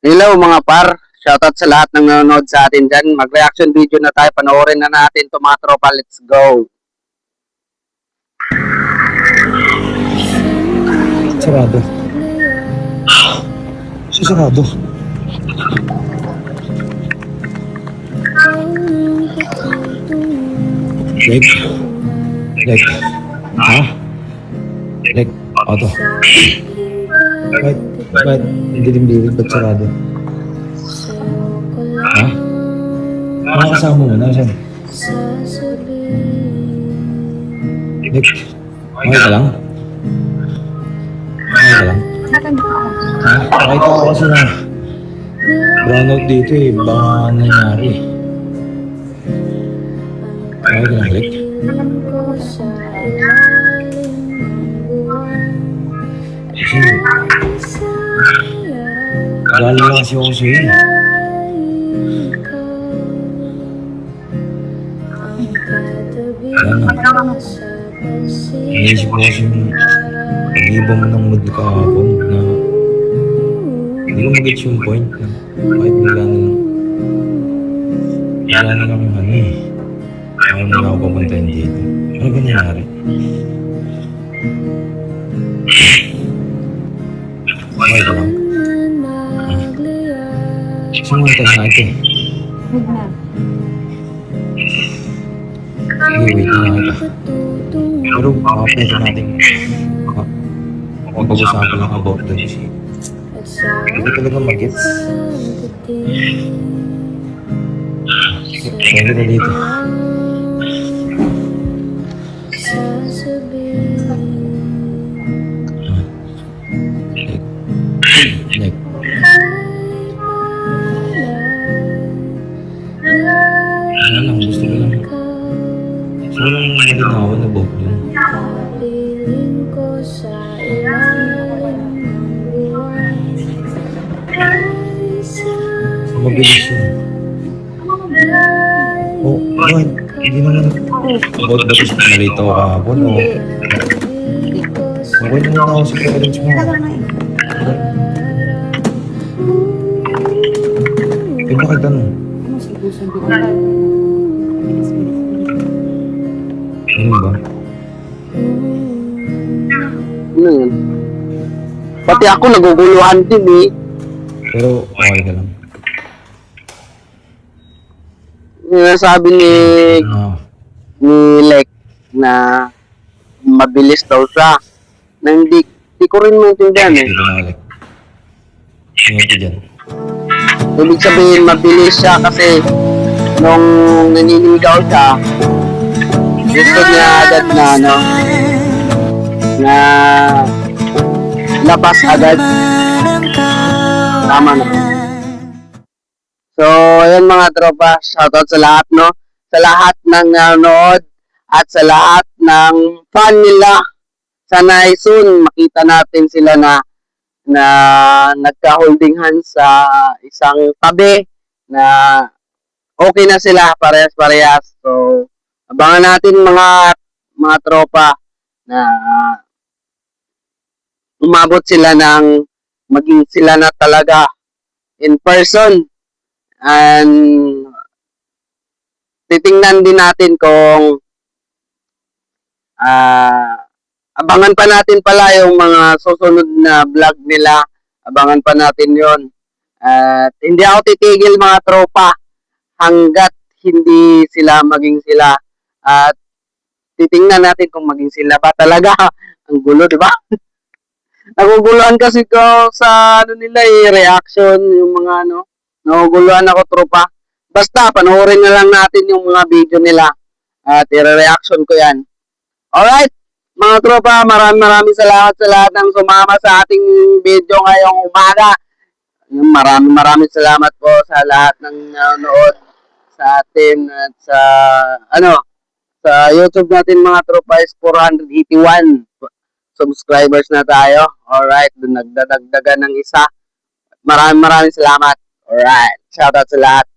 Hello mga par, shoutout sa lahat ng nanonood sa atin dyan. Mag-reaction video na tayo, panoorin na natin ito mga tropa, let's go. Sarado. Sarado. Like. Ha? Like, auto. Ba't dilim-dilim ba't sarado? Ha? Mga kasama mo, nasan? Like, okay ka lang? Okay ka lang? Ha? Nakita ko kasi na brownout dito eh, baka nangyari. Okay ka lang, Like? Kasi, galing lang kasi ako sa'yo eh. Kaya na, naisip ko kasi nag-iba mo ng mood kahapon na hindi ko mag-gets yung point na kahit bigla na lang ano eh. Ayaw mo na ako papuntahin dito. Ano ba nangyari? Okay ka lang? Saan mo tayo natin? Sige, wait na kita. Pero baka pwede natin pag-usapan lang about this. Hindi ko talaga mag-gets. Pwede ka dito. Like, ano lang, gusto ko lang. Gusto ko lang malinawan about dun. Mabilis yun. Oh, bakit? Hindi naman about ba kasi nalito ako kahapon o okay naman ako sa parents mo. Eh bakit ano? Ano ba? Ano yun? Pati ako naguguluhan din eh. Pero okay ka lang. Sabi Ah, ni Lek na mabilis daw siya. Na hindi ko rin maintindihan eh. dito na ulit. Ingat ka dyan. Ibig sabihin mabilis siya kasi nung naniligaw siya, gusto niya agad na na labas agad. Tama na. So, ayan mga tropa, shoutout sa lahat, no? Sa lahat ng nanonood at sa lahat ng fan nila. Sana ay soon makita natin sila na nagka-holding hands sa isang tabi na okay na sila parehas-parehas. So, abangan natin mga tropa na umabot sila ng maging sila na talaga in person. And titingnan din natin kung abangan pa natin pala yung mga susunod na vlog nila. Abangan pa natin yon. At hindi ako titigil mga tropa hanggat hindi sila maging sila. At titingnan natin kung maging sila ba talaga. Ang gulo, di ba? Naguguluhan kasi ko sa nila reaction, yung mga naguguluhan ako tropa. Basta panoorin na lang natin yung mga video nila at i-reaction ko yan. Alright, mga tropa, maraming salamat sa lahat ng sumama sa ating video ngayong umaga. Maraming salamat po sa lahat ng nanonood sa atin at sa YouTube natin mga tropa is 481 subscribers na tayo. Alright, nagdadagdagan ng isa. Maraming salamat. Alright, shoutout sa lahat.